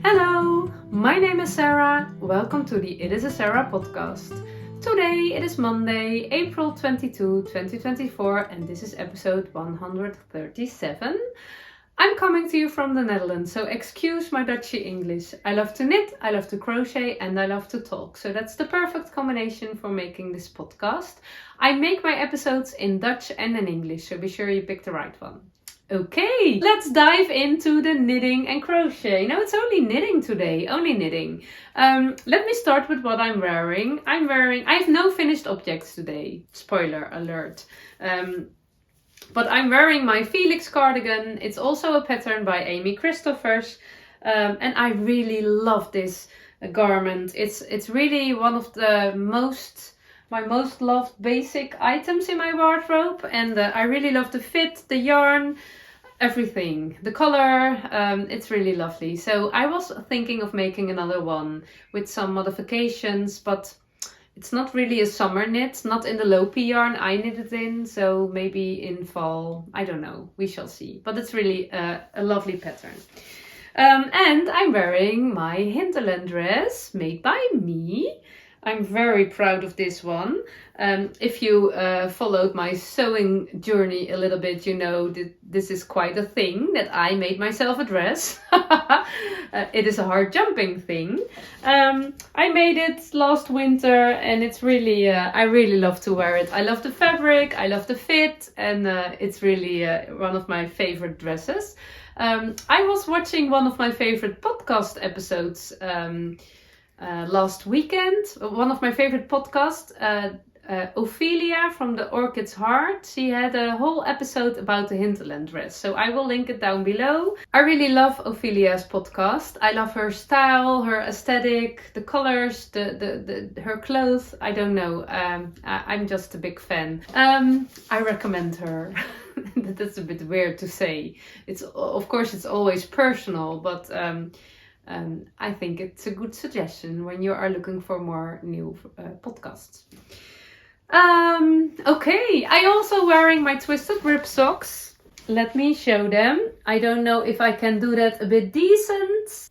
Hello, my name is Sarah. Welcome to the It is a Sarah podcast. Today it is Monday, April 22, 2024, and this is episode 137. I'm coming to you from the Netherlands, so excuse my Dutchy English. I love to knit, I love to crochet, and I love to talk. So that's the perfect combination for making this podcast. I make my episodes in Dutch and in English, so be sure you pick the right one. Okay, let's dive into the knitting and crochet. No, it's only knitting today, only knitting. Let me start with what I'm wearing. I have no finished objects today. Spoiler alert. But I'm wearing my Felix cardigan. It's also a pattern by Christoffers. And I really love this garment. It's really one of the my most loved basic items in my wardrobe, and I really love the fit, the yarn, everything, the color. It's really lovely. So I was thinking of making another one with some modifications, but it's not really a summer knit, not in the Lopi yarn I knit it in, so maybe in fall, I don't know, we shall see. But it's really a lovely pattern. And I'm wearing my Hinterland dress made by me. I'm very proud of this one. If you followed my sewing journey a little bit, you know that this is quite a thing, that I made myself a dress. It is a hard jumping thing. I made it last winter and it's really, I really love to wear it. I love the fabric, I love the fit, and it's really one of my favorite dresses. I was watching one of my favorite podcast episodes last weekend, one of my favorite podcasts, Ophelia from the Orchid's Heart. She had a whole episode about the Hinterland dress, so I will link it down below. I really love Ophelia's podcast. I love her style, her aesthetic, the colors, her clothes. I don't know. I'm just a big fan. I recommend her. That's a bit weird to say. It's of course it's always personal, but I think it's a good suggestion when you are looking for more new podcasts. Okay, I also wearing my twisted rib socks. Let me show them. I don't know if I can do that a bit decent.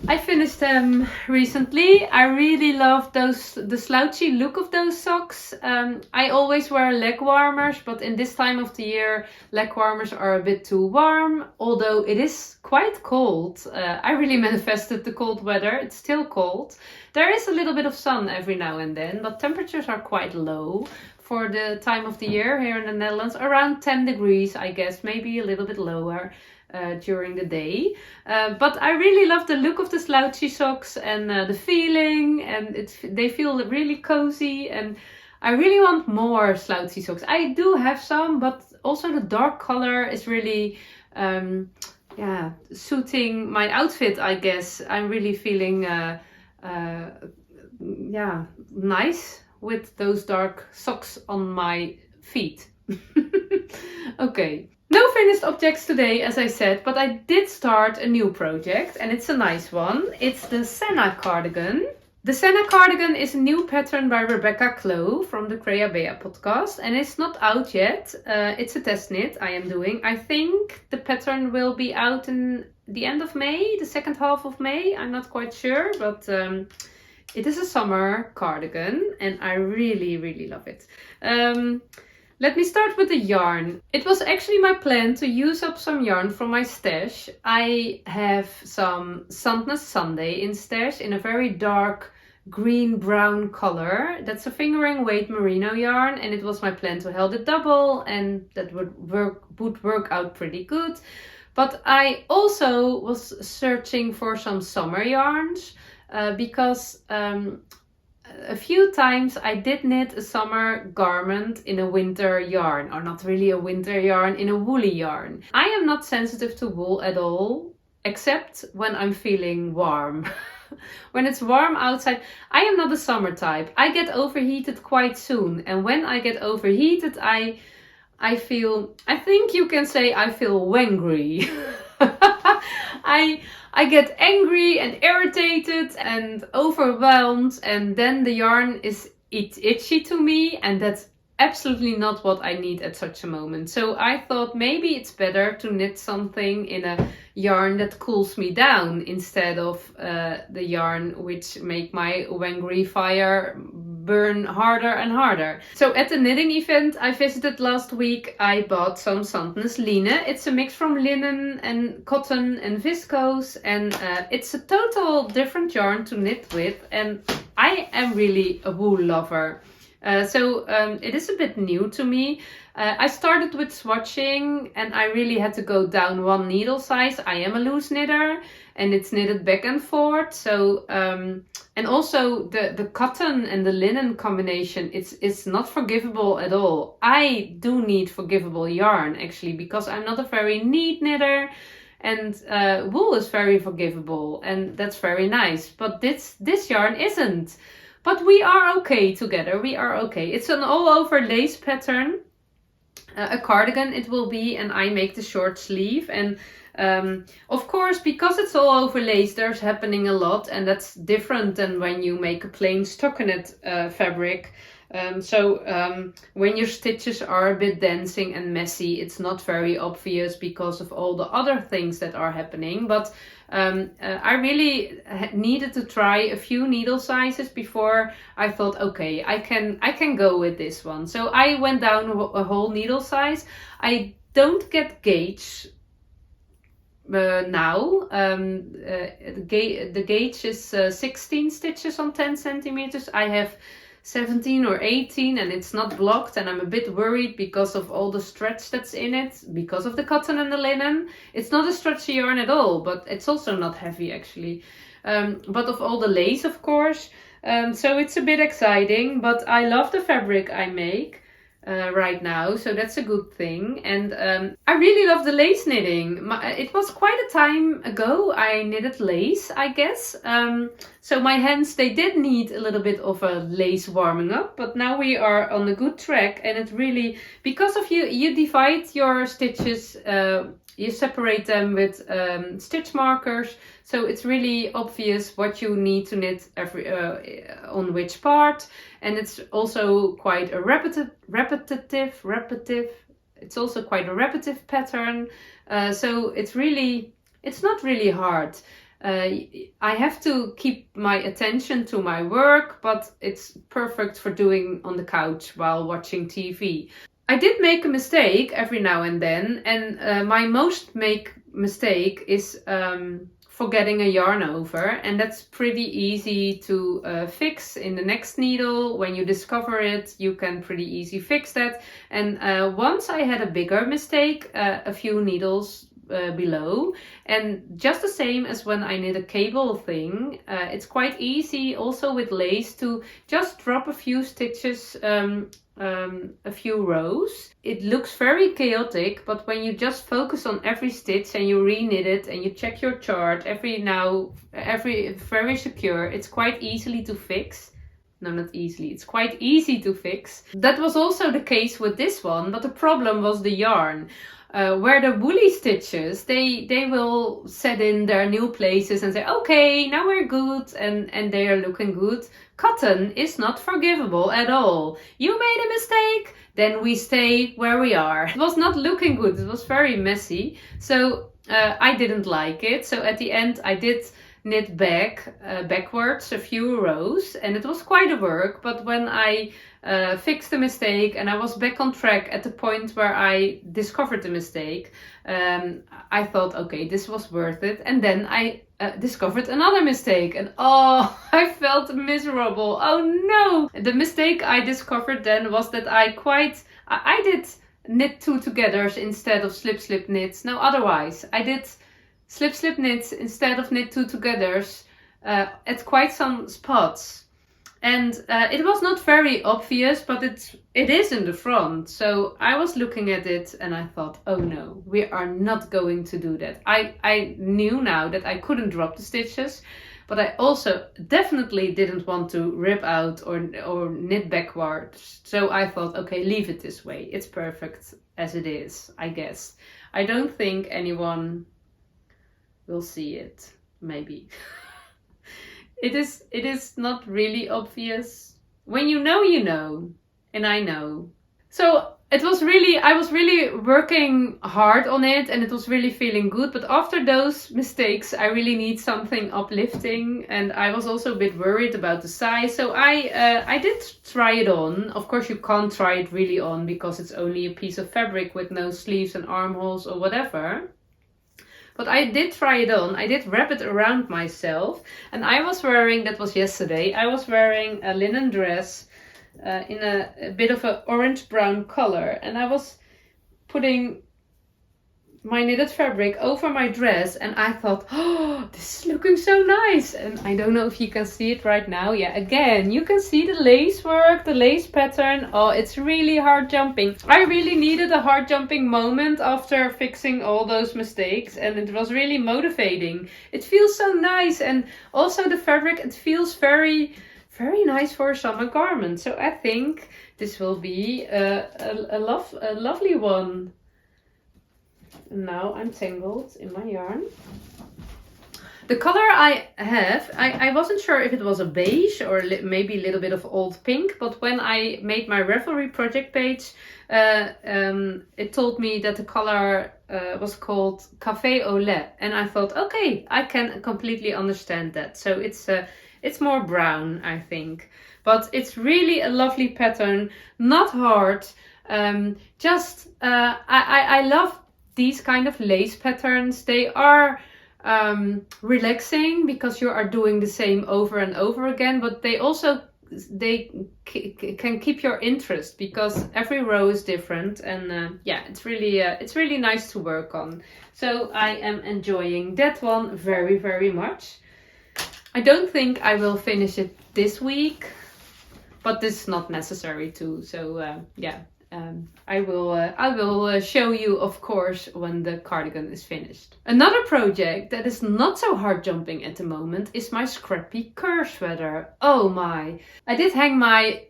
I finished them recently. I really love the slouchy look of those socks. I always wear leg warmers, but in this time of the year, leg warmers are a bit too warm, although it is quite cold. I really manifested the cold weather. It's still cold. There is a little bit of sun every now and then, but temperatures are quite low for the time of the year here in the Netherlands. Around 10 degrees, I guess, maybe a little bit lower. During the day, but I really love the look of the slouchy socks and the feeling, and they feel really cozy, and I really want more slouchy socks. I do have some, but also the dark color is really suiting my outfit, I guess. I'm really feeling nice with those dark socks on my feet. Okay. No finished objects today, as I said, but I did start a new project, and it's a nice one. It's the Sanna cardigan. The Sanna cardigan is a new pattern by Clow from the Crea Bea podcast, and it's not out yet. It's a test knit I am doing. I think the pattern will be out in the end of May, the second half of May. I'm not quite sure, but it is a summer cardigan, and I really, really love it. Let me start with the yarn. It was actually my plan to use up some yarn from my stash. I have some Sandnes Sunday in stash in a very dark green-brown color. That's a fingering weight merino yarn, and it was my plan to held it double, and that would work out pretty good. But I also was searching for some summer yarns because a few times I did knit a summer garment in a winter yarn, or not really a winter yarn, in a woolly yarn. I am not sensitive to wool at all, except when I'm feeling warm. When it's warm outside, I am not a summer type. I get overheated quite soon, and when I get overheated, I think you can say I feel wangry. I get angry and irritated and overwhelmed, and then the yarn is itchy to me, and that's absolutely not what I need at such a moment. So I thought maybe it's better to knit something in a yarn that cools me down instead of the yarn which make my Wangry fire burn harder and harder. So at the knitting event I visited last week, I bought some Sandnes Line. It's a mix from linen and cotton and viscose, and it's a total different yarn to knit with, and I am really a wool lover. So it is a bit new to me. I started with swatching and I really had to go down one needle size. I am a loose knitter and it's knitted back and forth. So and also the cotton and the linen combination, it's not forgivable at all. I do need forgivable yarn actually, because I'm not a very neat knitter. And wool is very forgivable and that's very nice. But this yarn isn't. But we are okay together, we are okay. It's an all over lace pattern, a cardigan it will be, and I make the short sleeve. And of course, because it's all over lace, there's happening a lot, and that's different than when you make a plain stockinette fabric. When your stitches are a bit dancing and messy, it's not very obvious because of all the other things that are happening. But I really needed to try a few needle sizes before I thought, okay, I can go with this one. So I went down a whole needle size. I don't get gauge now. The gauge is 16 stitches on 10 centimeters. I have 17 or 18 and it's not blocked, and I'm a bit worried because of all the stretch that's in it, because of the cotton and the linen. It's not a stretchy yarn at all, but it's also not heavy actually. But of all the lace, of course. So it's a bit exciting, but I love the fabric I make right now, so that's a good thing. And I really love the lace knitting. It was quite a time ago I knitted lace, I guess. So my hands, they did need a little bit of a lace warming up, but now we are on a good track. And it really, because of you divide your stitches, you separate them with stitch markers, so it's really obvious what you need to knit every on which part. And it's also quite a repetitive. It's also quite a repetitive pattern. So it's not really hard. I have to keep my attention to my work, but it's perfect for doing on the couch while watching TV. I did make a mistake every now and then, and my most mistake is forgetting a yarn over, and that's pretty easy to fix in the next needle. When you discover it, you can pretty easy fix that. And once I had a bigger mistake a few needles below, and just the same as when I knit a cable thing, it's quite easy also with lace to just drop a few stitches, a few rows. It looks very chaotic, but when you just focus on every stitch and you re-knit it and you check your chart every very secure, it's quite easily to fix. No, not easily. It's quite easy to fix. That was also the case with this one, but the problem was the yarn. Where the woolly stitches, they will set in their new places and say, okay, now we're good, and they are looking good. Cotton is not forgivable at all. You made a mistake, then we stay where we are. It was not looking good. It was very messy. So I didn't like it. So at the end I did knit backwards a few rows, and it was quite a work. But when I fixed the mistake and I was back on track at the point where I discovered the mistake, I thought, okay, this was worth it. And then I discovered another mistake, and oh, I felt miserable. Oh no! The mistake I discovered then was that I did knit two togethers instead of slip knits. No, otherwise I did slip knits instead of knit two togethers at quite some spots. And it was not very obvious, but it is in the front. So I was looking at it and I thought, oh no, we are not going to do that. I knew now that I couldn't drop the stitches, but I also definitely didn't want to rip out or knit backwards. So I thought, okay, leave it this way. It's perfect as it is, I guess. I don't think anyone will see it, maybe. It is not really obvious. When you know, and I know. So I was really working hard on it and it was really feeling good. But after those mistakes, I really need something uplifting. And I was also a bit worried about the size. So I did try it on. Of course, you can't try it really on because it's only a piece of fabric with no sleeves and armholes or whatever. But I did try it on. I did wrap it around myself. And I was wearing, that was yesterday, I was wearing a linen dress in a bit of an orange-brown color. And I was putting my knitted fabric over my dress and I thought, oh, this is looking so nice. And I don't know if you can see it right now. Yeah, again, you can see the lace work, the lace pattern. Oh, it's really hard jumping. I really needed a hard jumping moment after fixing all those mistakes and it was really motivating. It feels so nice and also the fabric, it feels very nice for a summer garment. So I think this will be a lovely one. Now I'm tangled in my yarn. The color I have, I wasn't sure if it was a beige or maybe a little bit of old pink, but when I made my Ravelry project page, it told me that the color was called Café au lait, and I thought, okay, I can completely understand that. So it's more brown, I think, but it's really a lovely pattern, not hard. I love these kind of lace patterns. They are relaxing because you are doing the same over and over again, but they can keep your interest because every row is different and yeah, it's really nice to work on. So I am enjoying that one very much. I don't think I will finish it this week, but this is not necessary to. So yeah. I will show you, of course, when the cardigan is finished. Another project that is not so hard jumping at the moment is my Scrappy Kerr sweater. Oh my! I did hang my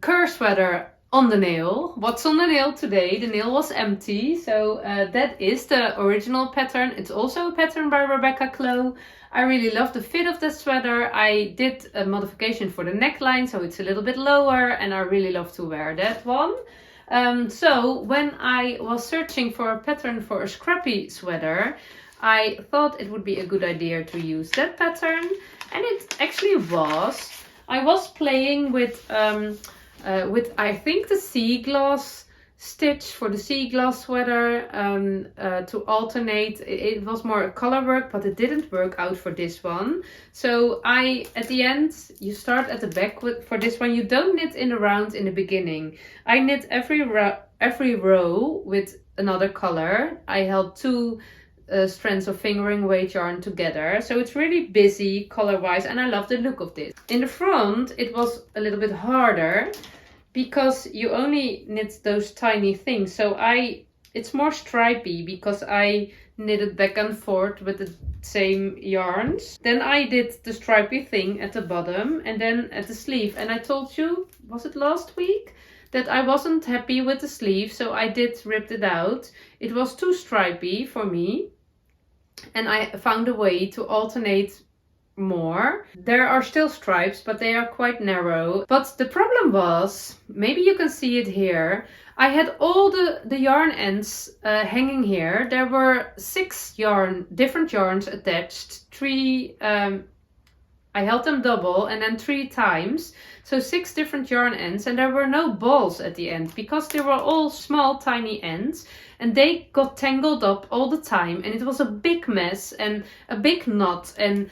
Kerr sweater on the nail. What's on the nail today? The nail was empty, so that is the original pattern. It's also a pattern by Clow. I really love the fit of the sweater. I did a modification for the neckline, so it's a little bit lower, and I really love to wear that one. So when I was searching for a pattern for a Scrappy sweater, I thought it would be a good idea to use that pattern, and it actually was. I was playing with I think the sea glass stitch for the sea glass sweater to alternate. It was more a color work, but it didn't work out for this one. So at the end, you start at the back for this one. You don't knit in a round in the beginning. I knit every row with another color. I held two strands of fingering weight yarn together, so it's really busy color wise, and I love the look of this. In the front, it was a little bit harder because you only knit those tiny things. So it's more stripy because I knitted back and forth with the same yarns. Then I did the stripy thing at the bottom and then at the sleeve. And I told you, was it last week, that I wasn't happy with the sleeve, so I did rip it out. It was too stripy for me, and I found a way to alternate more. There are still stripes, but they are quite narrow. But the problem was, maybe you can see it here, I had all the yarn ends hanging here. There were 6 different yarns attached. 3 I held them double and then 3 times, so 6 different yarn ends, and there were no balls at the end because they were all small tiny ends, and they got tangled up all the time, and it was a big mess and a big knot, and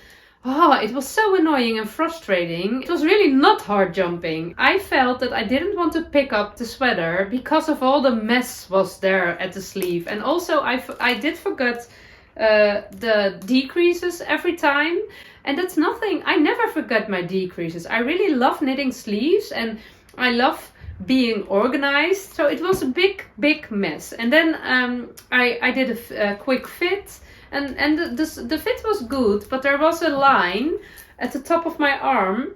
it was so annoying and frustrating. It was really not hard jumping. I felt that I didn't want to pick up the sweater because of all the mess was there at the sleeve. And also I did forget the decreases every time. And that's nothing. I never forget my decreases. I really love knitting sleeves and I love being organized. So it was a big mess. And then I did a quick fit. And the fit was good, but there was a line at the top of my arm.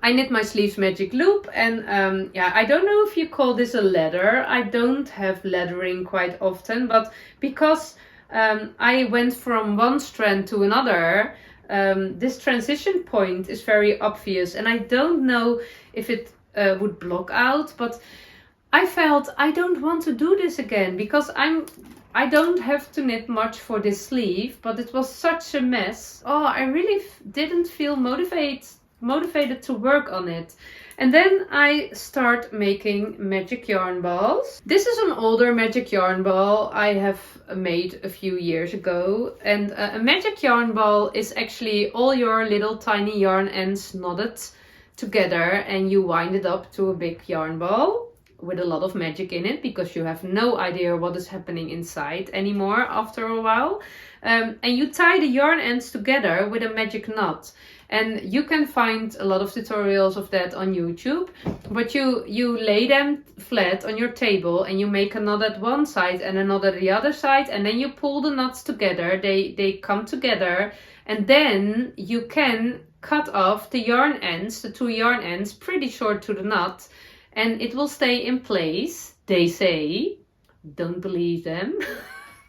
I knit my sleeves magic loop, and I don't know if you call this a ladder. I don't have laddering quite often, but because I went from one strand to another, this transition point is very obvious, and I don't know if it would block out, but I felt I don't want to do this again because I don't have to knit much for this sleeve, but it was such a mess. Oh, I really didn't feel motivated to work on it. And then I start making magic yarn balls. This is an older magic yarn ball I have made a few years ago. And a magic yarn ball is actually all your little tiny yarn ends knotted together and you wind it up to a big yarn ball with a lot of magic in it because you have no idea what is happening inside anymore after a while. And you tie the yarn ends together with a magic knot. And you can find a lot of tutorials of that on YouTube. But you lay them flat on your table and you make a knot at one side and a knot at the other side. And then you pull the knots together. They come together. And then you can cut off the yarn ends, the two yarn ends, pretty short to the knot. And it will stay in place, they say. Don't believe them.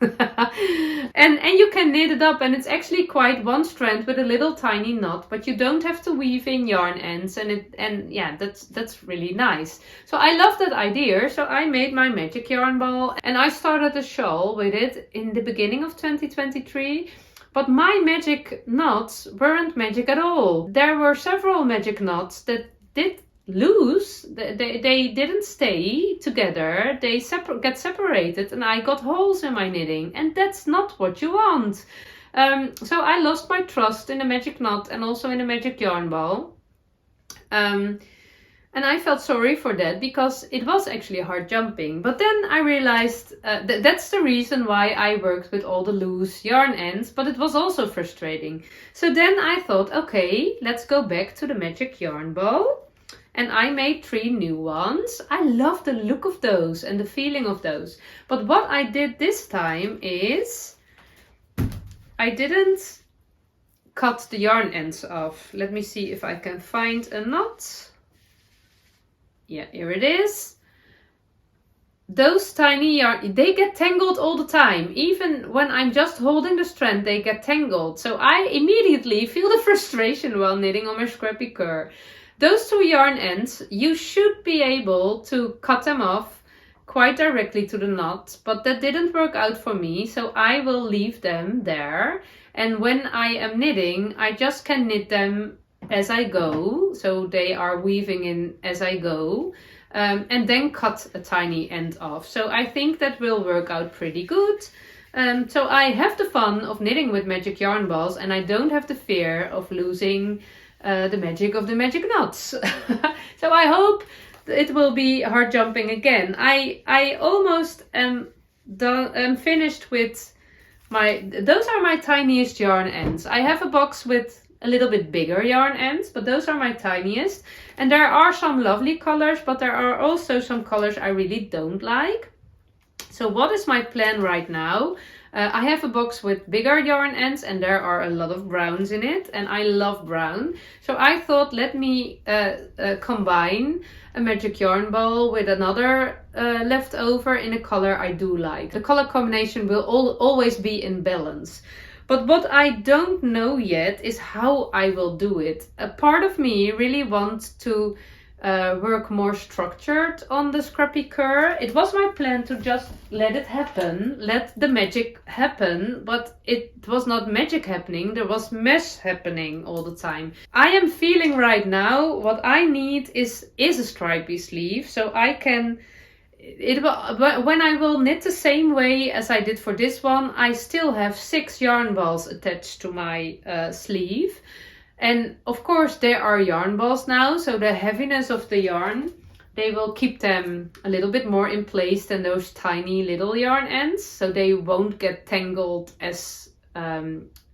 and you can knit it up, and it's actually quite one strand with a little tiny knot, but you don't have to weave in yarn ends, and yeah, that's really nice. So I love that idea. So I made my magic yarn ball and I started a shawl with it in the beginning of 2023. But my magic knots weren't magic at all. There were several magic knots that did loose. They didn't stay together. They get separated and I got holes in my knitting, and that's not what you want. So I lost my trust in the magic knot and also in the magic yarn ball. And I felt sorry for that because it was actually hard jumping. But then I realized that's the reason why I worked with all the loose yarn ends, but it was also frustrating. So then I thought, okay, let's go back to the magic yarn ball. And I made 3 new ones. I love the look of those and the feeling of those. But what I did this time is I didn't cut the yarn ends off. Let me see if I can find a knot. Yeah, here it is. Those tiny yarn, they get tangled all the time. Even when I'm just holding the strand, they get tangled. So I immediately feel the frustration while knitting on my Scrappy Kerr. Those 2 yarn ends, you should be able to cut them off quite directly to the knot, but that didn't work out for me, so I will leave them there. And when I am knitting, I just can knit them as I go, so they are weaving in as I go, and then cut a tiny end off. So I think that will work out pretty good. So I have the fun of knitting with magic yarn balls, and I don't have the fear of losing the magic of the magic knots. So I hope it will be hard jumping again. I almost am finished with those are my tiniest yarn ends. I have a box with a little bit bigger yarn ends, but those are my tiniest. And there are some lovely colors, but there are also some colors I really don't like. So what is my plan right now? I have a box with bigger yarn ends and there are a lot of browns in it, and I love brown. So I thought, let me combine a magic yarn ball with another leftover in a color I do like. The color combination will always be in balance. But what I don't know yet is how I will do it. A part of me really wants to work more structured on the Scrappy Kerr. It was my plan to just let it happen, let the magic happen, but it was not magic happening, there was mess happening all the time. I am feeling right now what I need is a stripy sleeve, so I can... when I will knit the same way as I did for this one, I still have 6 yarn balls attached to my sleeve. And of course there are yarn balls now, so the heaviness of the yarn, they will keep them a little bit more in place than those tiny little yarn ends, so they won't get tangled as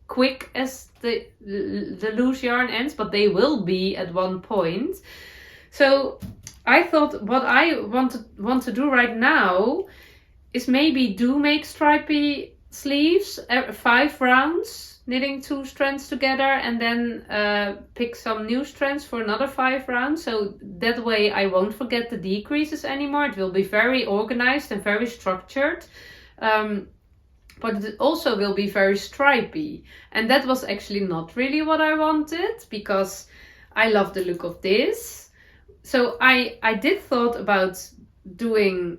quick as the loose yarn ends, but they will be at one point. So I thought what I want to do right now is maybe make stripy sleeves, 5 rounds, knitting 2 strands together, and then pick some new strands for another 5 rounds. So that way I won't forget the decreases anymore. It will be very organized and very structured. But it also will be very stripy. And that was actually not really what I wanted, because I love the look of this. So I did thought about doing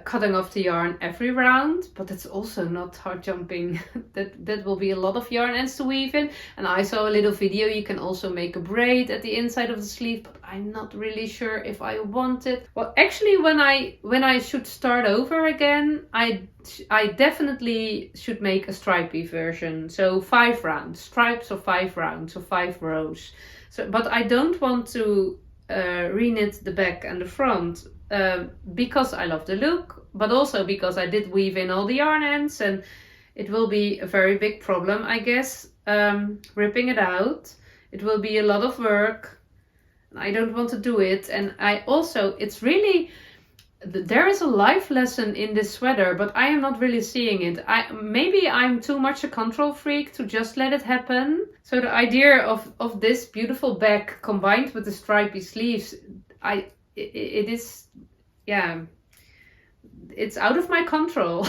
cutting off the yarn every round, but it's also not hard jumping. that will be a lot of yarn ends to weave in. And I saw a little video, you can also make a braid at the inside of the sleeve, but I'm not really sure if I want it. Well, actually, when I should start over again, I definitely should make a stripy version. So 5 rounds, stripes of 5 rounds, so 5 rows. So, but I don't want to reknit the back and the front. Because I love the look, but also because I did weave in all the yarn ends, and it will be a very big problem, I guess, ripping it out. It will be a lot of work. I don't want to do it. And I also, it's really, there is a life lesson in this sweater, but I am not really seeing it. Maybe I'm too much a control freak to just let it happen. So the idea of this beautiful back combined with the stripy sleeves, it is, yeah, it's out of my control.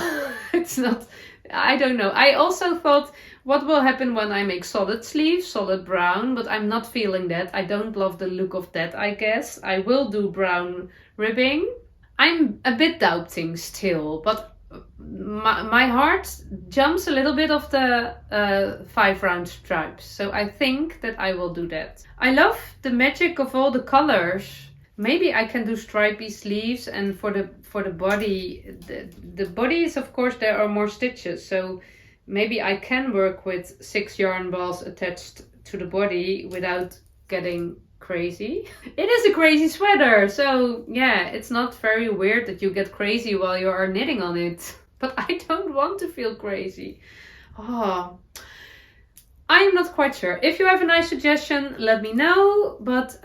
It's not, I don't know. I also thought, what will happen when I make solid sleeves, solid brown, but I'm not feeling that. I don't love the look of that, I guess. I will do brown ribbing. I'm a bit doubting still, but my heart jumps a little bit of the 5 round stripes. So I think that I will do that. I love the magic of all the colors. Maybe I can do stripy sleeves, and for the body, the body is, of course, there are more stitches, so maybe I can work with 6 yarn balls attached to the body without getting crazy. It is a crazy sweater, so yeah, it's not very weird that you get crazy while you are knitting on it, but I don't want to feel crazy. Oh, I'm not quite sure. If you have a nice suggestion, let me know, but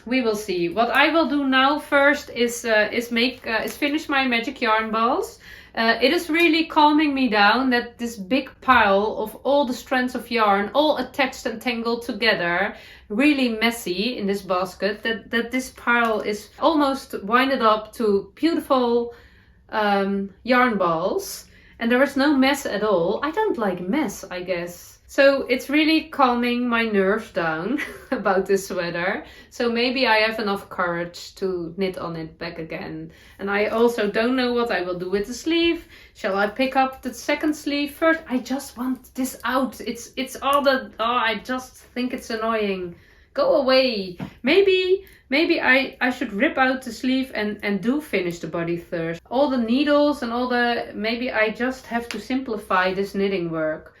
we will see. What I will do now first is finish my magic yarn balls. It is really calming me down that this big pile of all the strands of yarn, all attached and tangled together, really messy in this basket, that this pile is almost winded up to beautiful yarn balls, and there is no mess at all. I don't like mess, I guess. So it's really calming my nerves down about this sweater. So maybe I have enough courage to knit on it back again. And I also don't know what I will do with the sleeve. Shall I pick up the second sleeve first? I just want this out. It's all the, I just think it's annoying. Go away. Maybe I should rip out the sleeve and do finish the body first. All the needles and all the, maybe I just have to simplify this knitting work.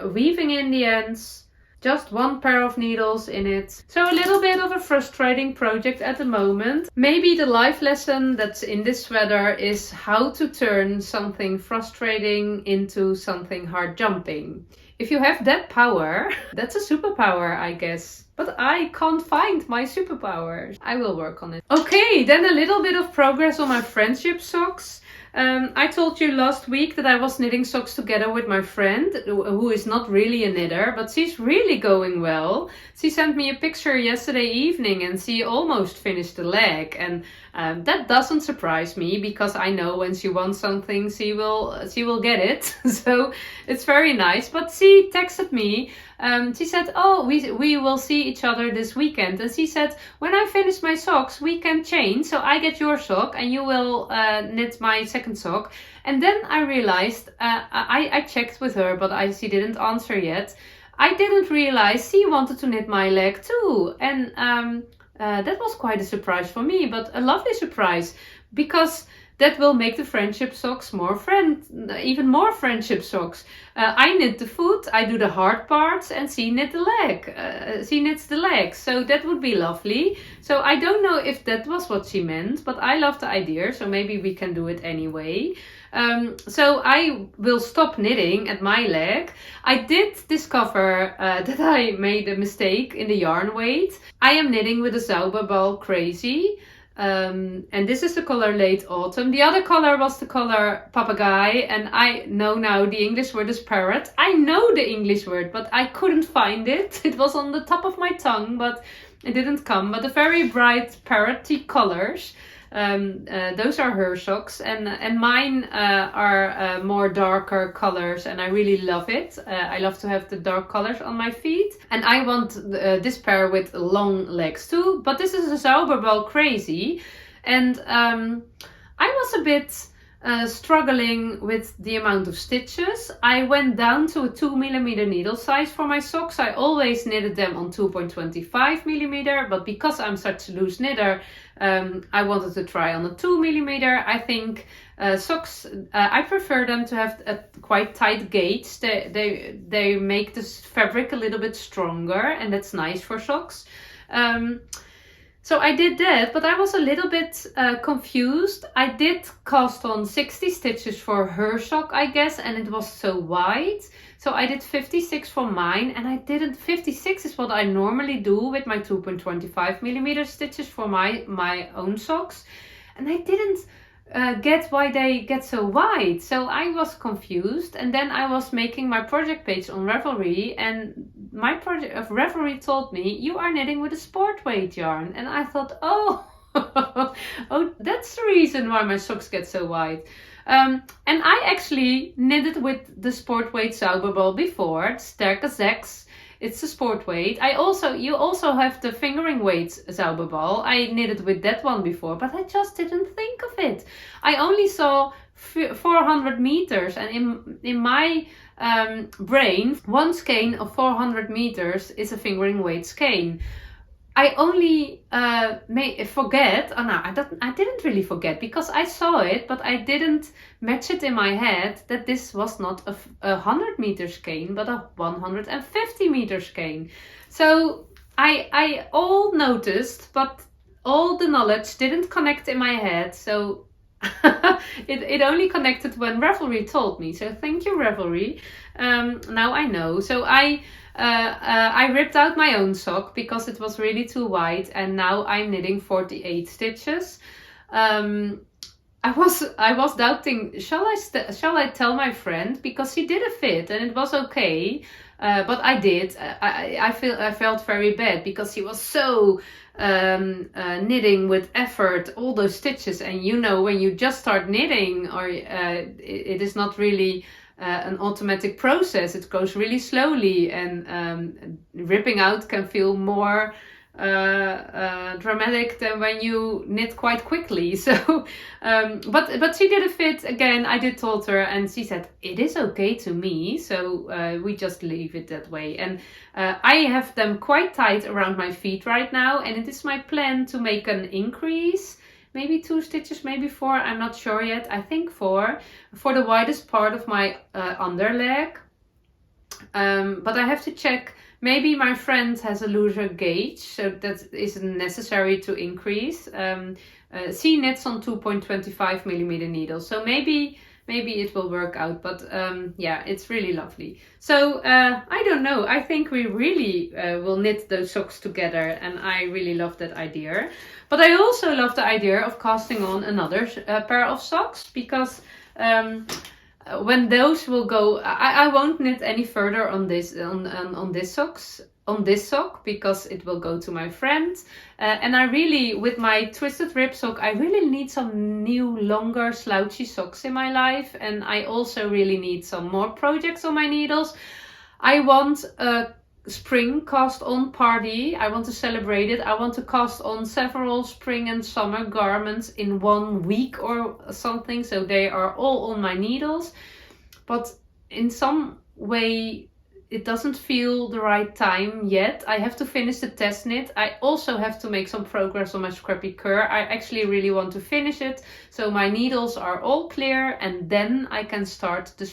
Weaving in the ends, just 1 pair of needles in it. So a little bit of a frustrating project at the moment. Maybe the life lesson that's in this sweater is how to turn something frustrating into something hard jumping. If you have that power, that's a superpower, I guess. But I can't find my superpowers. I will work on it. Okay, then a little bit of progress on my friendship socks. I told you last week that I was knitting socks together with my friend, who is not really a knitter, but she's really going well. She sent me a picture yesterday evening and she almost finished the leg. And that doesn't surprise me, because I know when she wants something, she will get it. So it's very nice. But she texted me. She said, oh, we will see each other this weekend. And she said, when I finish my socks, we can change. So I get your sock and you will knit my second sock. And then I realized, I checked with her, but she didn't answer yet. I didn't realize she wanted to knit my leg too. And that was quite a surprise for me, but a lovely surprise, because that will make the friendship socks even more friendship socks. I knit the foot, I do the hard parts, and she knit the leg. She knits the leg, so that would be lovely. So I don't know if that was what she meant, but I love the idea, so maybe we can do it anyway. So I will stop knitting at my leg. I did discover that I made a mistake in the yarn weight. I am knitting with a Zauberball Crazy. And this is the color Late Autumn. The other color was the color Papagay, and I know now the English word is parrot. I know the English word, but I couldn't find it. It was on the top of my tongue, but it didn't come. But the very bright parroty colors, those are her socks, and mine are more darker colors, and I really love it. I love to have the dark colors on my feet, and I want this pair with long legs too, but this is a Zauberball Crazy, And I was a bit struggling with the amount of stitches. I went down to a 2mm needle size for my socks. I always knitted them on 2.25mm, but because I'm such a loose knitter, I wanted to try on a 2mm. I think socks, I prefer them to have a quite tight gauge. They make this fabric a little bit stronger, and that's nice for socks. So I did that, but I was a little bit confused. I did cast on 60 stitches for her sock, I guess, and it was so wide. So I did 56 for mine, and 56 is what I normally do with my 2.25mm stitches for my own socks. And I didn't get why they get so wide. So I was confused, and then I was making my project page on Ravelry, and my project of Ravelry told me you are knitting with a sport weight yarn, and I thought, oh, oh, that's the reason why my socks get so wide. And I actually knitted with the sport weight Zauberball before, Sterke 6. It's a sport weight. You also have the fingering weights Zauberball. I knitted with that one before, but I just didn't think of it. I only saw 400 meters, and in my brain, one skein of 400 meters is a fingering weight skein. I only forget. Oh no, I didn't really forget because I saw it, but I didn't match it in my head that this was not a 100-meter skein, but a 150-meter skein. So I all noticed, but all the knowledge didn't connect in my head. So it only connected when Ravelry told me. So thank you, Ravelry. Now I know. So I ripped out my own sock because it was really too wide, and now I'm knitting 48 stitches. I was doubting, shall I tell my friend, because he did a fit and it was okay, but I did. I felt very bad because he was so knitting with effort all those stitches, and when you just start knitting, or it is not really an automatic process. It goes really slowly, and ripping out can feel more dramatic than when you knit quite quickly. So but she did a fit again. I did told her, and she said it is okay to me, so we just leave it that way. And I have them quite tight around my feet right now, and it is my plan to make an increase. Maybe 2 stitches, maybe 4, I'm not sure yet. I think 4 for the widest part of my underleg. But I have to check. Maybe my friend has a looser gauge, so that isn't necessary to increase. She knits on 2.25mm needles, so maybe it will work out. But yeah, it's really lovely. So I don't know. I think we really will knit those socks together, and I really love that idea. But I also love the idea of casting on another pair of socks, because when those will go, I won't knit any further on this on this sock because it will go to my friend. And I really, with my twisted rib sock, I really need some new longer slouchy socks in my life, and I also really need some more projects on my needles. I want a spring cast on party. I want to celebrate it. I want to cast on several spring and summer garments in 1 week or something, so they are all on my needles. But in some way it doesn't feel the right time yet. I have to finish the test knit. I also have to make some progress on my Scrappy Kerr. I actually really want to finish it, so my needles are all clear, and then I can start the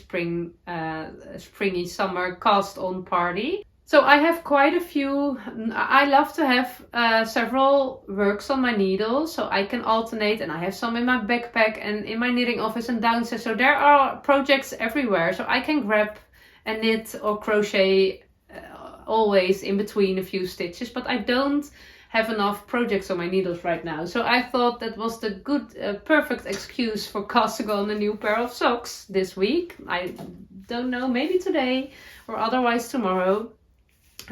springy summer cast on party. So I have quite a few. I love to have several works on my needles, so I can alternate, and I have some in my backpack and in my knitting office and downstairs. So there are projects everywhere, so I can grab and knit or crochet always in between a few stitches, but I don't have enough projects on my needles right now. So I thought that was the good, perfect excuse for casting on a new pair of socks this week. I don't know, maybe today or otherwise tomorrow.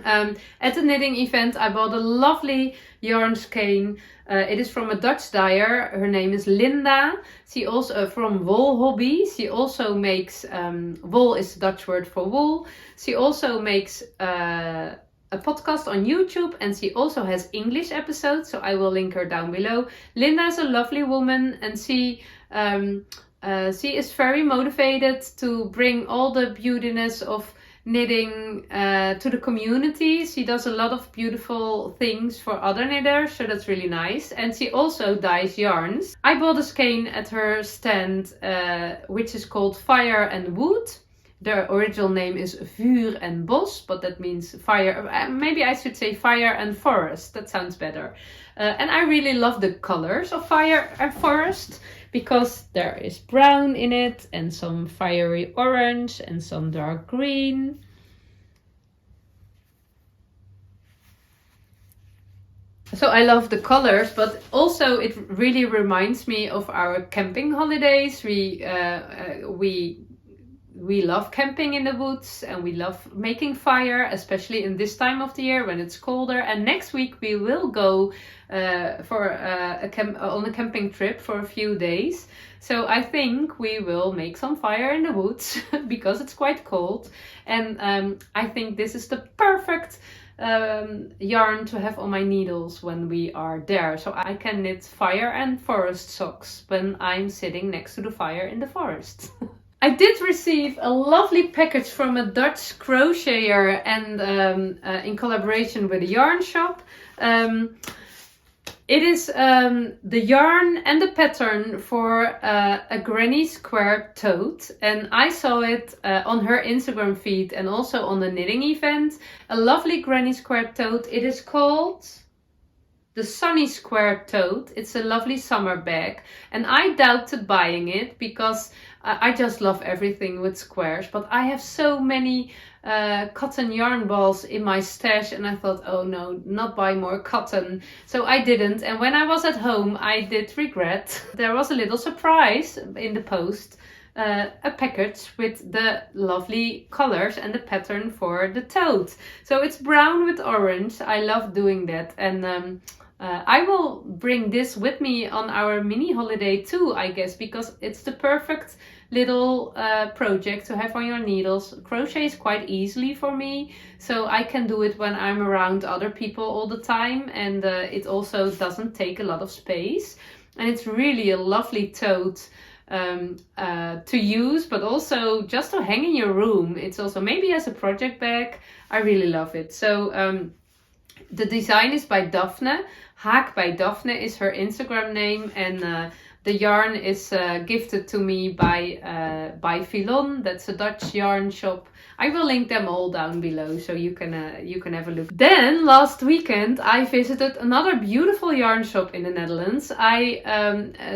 At the knitting event I bought a lovely yarn skein. It is from a Dutch dyer. Her name is Linda. She also from Wolhobby. She also makes wool is the Dutch word for wool. She also makes a podcast on YouTube, and she also has English episodes, so I will link her down below. Linda is a lovely woman, and she is very motivated to bring all the beautiness of knitting to the community. She does a lot of beautiful things for other knitters, so that's really nice. And she also dyes yarns. I bought a skein at her stand, which is called Fire and Wood. The original name is Vuur Bos, but that means fire. Maybe I should say fire and forest. That sounds better. And I really love the colors of fire and forest, because there is brown in it and some fiery orange and some dark green. So I love the colors, but also it really reminds me of our camping holidays. We love camping in the woods, and we love making fire, especially in this time of the year when it's colder. And next week we will go on a camping trip for a few days. So I think we will make some fire in the woods because it's quite cold. And I think this is the perfect yarn to have on my needles when we are there. So I can knit fire and forest socks when I'm sitting next to the fire in the forest. I did receive a lovely package from a Dutch crocheter, and in collaboration with a yarn shop. It is the yarn and the pattern for a granny square tote, and I saw it on her Instagram feed and also on the knitting event. A lovely granny square tote. It is called the Sunny Square Tote. It's a lovely summer bag, and I doubted buying it because I just love everything with squares, but I have so many cotton yarn balls in my stash, and I thought, oh no, not buy more cotton. So I didn't, and when I was at home I did regret. There was a little surprise in the post, a package with the lovely colors and the pattern for the tote. So it's brown with orange. I love doing that, and I will bring this with me on our mini holiday too, I guess, because it's the perfect little project to have on your needles. Crochet is quite easily for me, so I can do it when I'm around other people all the time, and it also doesn't take a lot of space. And it's really a lovely tote to use, but also just to hang in your room. It's also maybe as a project bag. I really love it. So the design is by Daphne. Haak by Daphne is her Instagram name, and the yarn is gifted to me by ByPhilon. That's a Dutch yarn shop. I will link them all down below so you can have a look. Then last weekend I visited another beautiful yarn shop in the Netherlands. I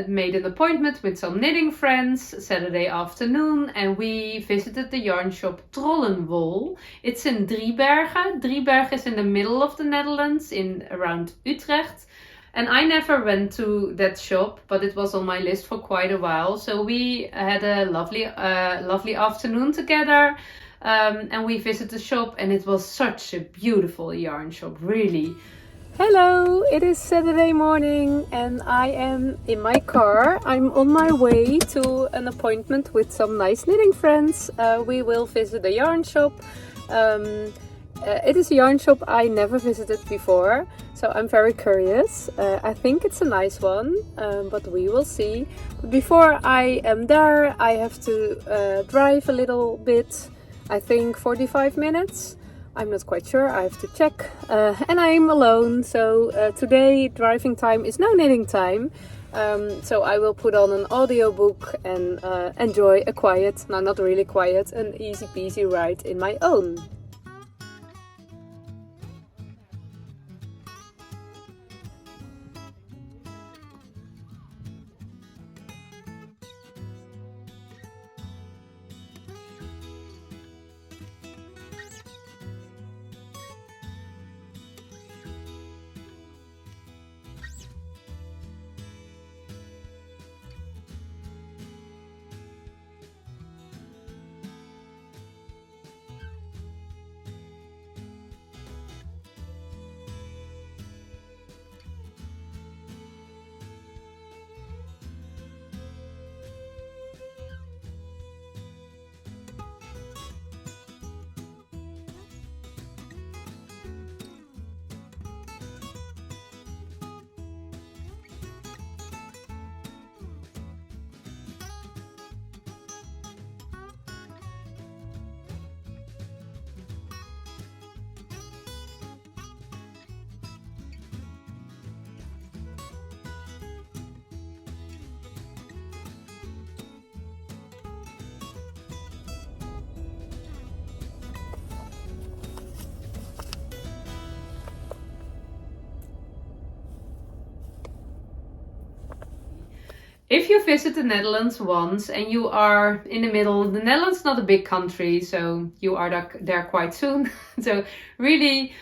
made an appointment with some knitting friends Saturday afternoon, and we visited the yarn shop Trollenwol. It's in Driebergen. Driebergen is in the middle of the Netherlands, in around Utrecht. And I never went to that shop, but it was on my list for quite a while. So we had a lovely afternoon together, and we visited the shop, and it was such a beautiful yarn shop, really. Hello, it is Saturday morning and I am in my car. I'm on my way to an appointment with some nice knitting friends. We will visit the yarn shop. It is a yarn shop I never visited before, so I'm very curious. I think it's a nice one, but we will see. But before I am there, I have to drive a little bit, I think 45 minutes. I'm not quite sure, I have to check. And I'm alone, so today driving time is no knitting time. So I will put on an audiobook and enjoy a quiet, no, not really quiet, an easy peasy ride in my own. If you visit the Netherlands once and you are in the middle, the Netherlands is not a big country, so you are there quite soon. So really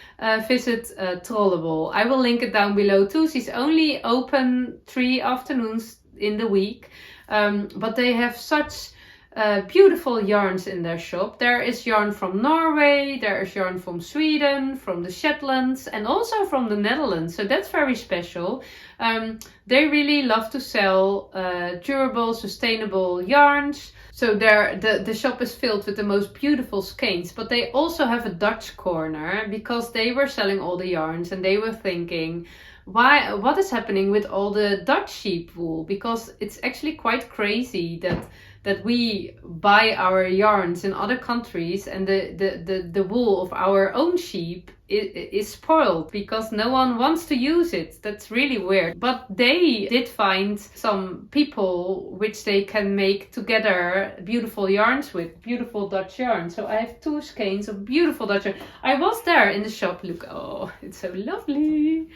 visit Trollenwol. I will link it down below too. She's only open 3 afternoons in the week, but they have such beautiful yarns in their shop. There is yarn from Norway, there is yarn from Sweden, from the Shetlands, and also from the Netherlands. So that's very special. They really love to sell durable, sustainable yarns. So the shop is filled with the most beautiful skeins. But they also have a Dutch corner because they were selling all the yarns and they were thinking, what is happening with all the Dutch sheep wool? Because it's actually quite crazy that we buy our yarns in other countries and the wool of our own sheep is spoiled because no one wants to use it. That's really weird. But they did find some people which they can make together beautiful yarns with, beautiful Dutch yarns. So I have 2 skeins of beautiful Dutch yarn. I was there in the shop. Look, oh, it's so lovely.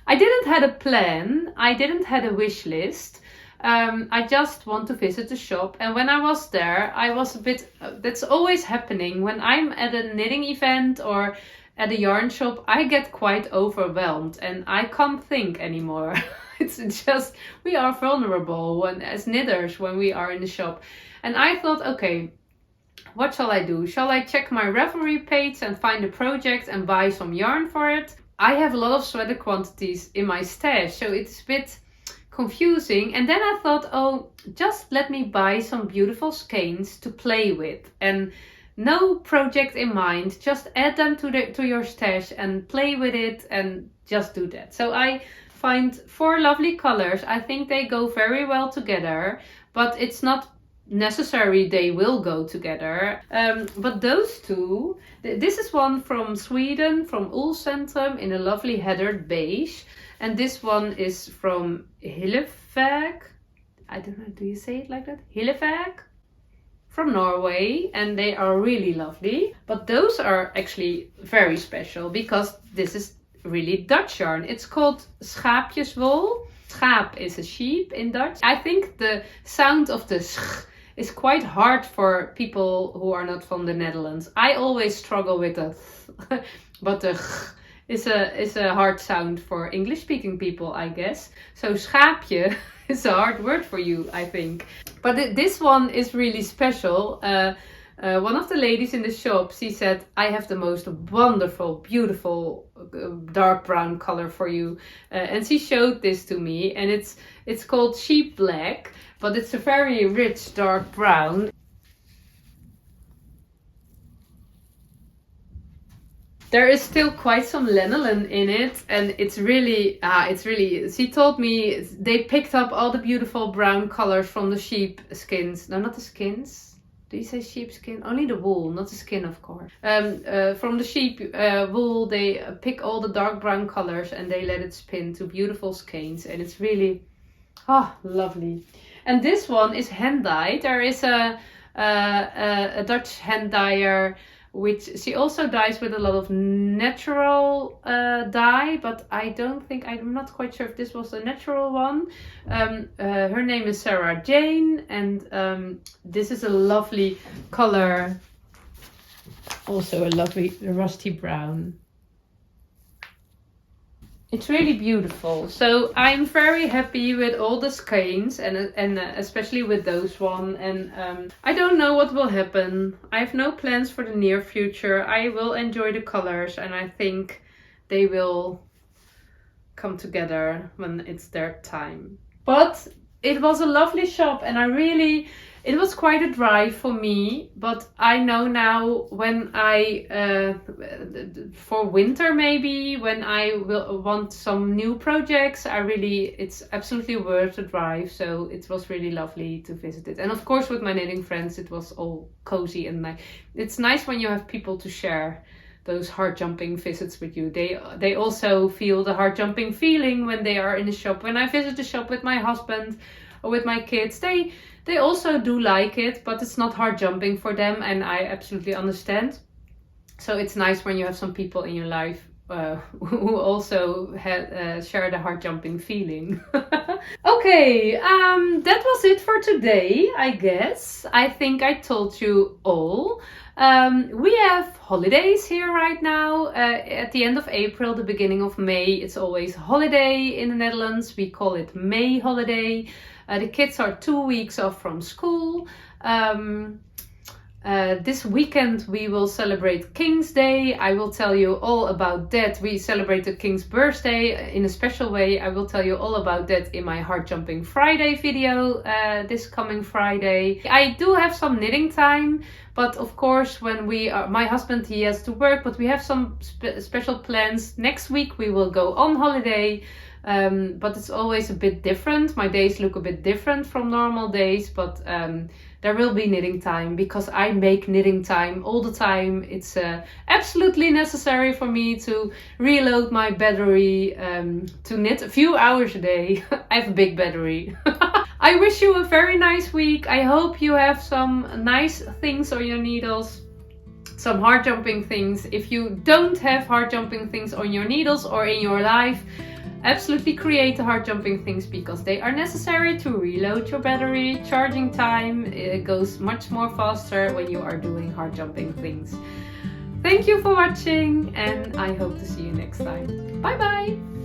I didn't have a plan. I didn't have a wish list. I just want to visit the shop, and when I was there I was a bit that's always happening when I'm at a knitting event or at a yarn shop. I get quite overwhelmed and I can't think anymore. It's just, we are vulnerable as knitters when we are in the shop, and I thought, okay, what shall I do? Shall I check my Ravelry page and find a project and buy some yarn for it? I have a lot of sweater quantities in my stash, so it's a bit confusing. And then I thought, oh, just let me buy some beautiful skeins to play with, and no project in mind, just add them to your stash and play with it and just do that. So I find 4 lovely colors. I think they go very well together, but it's not necessary they will go together. But those 2, this is one from Sweden, from Ulcentrum, in a lovely heathered beige. And this one is from Hillevåg. I don't know, do you say it like that? Hillevåg? From Norway, and they are really lovely. But those are actually very special because this is really Dutch yarn. It's called schaapjeswol. Schaap is a sheep in Dutch. I think the sound of the sch is quite hard for people who are not from the Netherlands. I always struggle with the th, but the ch is a hard sound for English speaking people, I guess. So schaapje is a hard word for you, I think. But this one is really special. One of the ladies in the shop, she said, I have the most wonderful, beautiful dark brown color for you. And she showed this to me, and it's called sheep black, but it's a very rich dark brown. There is still quite some lanolin in it, and it's really, she told me they picked up all the beautiful brown colors from the sheep skins. No, not the skins. Do you say sheepskin? Only the wool, not the skin, of course. From the sheep wool, they pick all the dark brown colors and they let it spin to beautiful skeins, and it's really, lovely. And this one is hand dyed. There is a Dutch hand dyer, which she also dyes with a lot of natural dye, but I'm not quite sure if this was a natural one. Her name is Sarah Jane, and this is a lovely color, also a lovely rusty brown. It's really beautiful. So I'm very happy with all the skeins, and especially with those one. And I don't know what will happen. I have no plans for the near future. I will enjoy the colors, and I think they will come together when it's their time. But it was a lovely shop, and it was quite a drive for me, but I know now when for winter maybe, when I will want some new projects, it's absolutely worth the drive. So it was really lovely to visit it. And of course with my knitting friends, it was all cozy and nice. It's nice when you have people to share those heart jumping visits with you. They also feel the heart jumping feeling when they are in the shop. When I visit the shop with my husband or with my kids, they also do like it, but it's not hard jumping for them, and I absolutely understand. So it's nice when you have some people in your life who also had shared a heart jumping feeling. Okay, that was it for today, I guess. I think I told you all. We have holidays here right now. At the end of April, the beginning of May, it's always holiday in the Netherlands. We call it May holiday. The kids are 2 weeks off from school. This weekend we will celebrate King's Day. I will tell you all about that. We celebrate the King's birthday in a special way. I will tell you all about that in my Heart Jumping Friday video this coming Friday. I do have some knitting time, but of course when my husband, he has to work, but we have some special plans. Next week we will go on holiday. But it's always a bit different. My days look a bit different from normal days, but there will be knitting time because I make knitting time all the time. It's absolutely necessary for me to reload my battery to knit a few hours a day. I have a big battery. I wish you a very nice week. I hope you have some nice things on your needles. Some heart jumping things. If you don't have heart jumping things on your needles or in your life, absolutely create the heart jumping things because they are necessary to reload your battery. Charging time, it goes much more faster when you are doing heart jumping things. Thank you for watching and I hope to see you next time. Bye bye!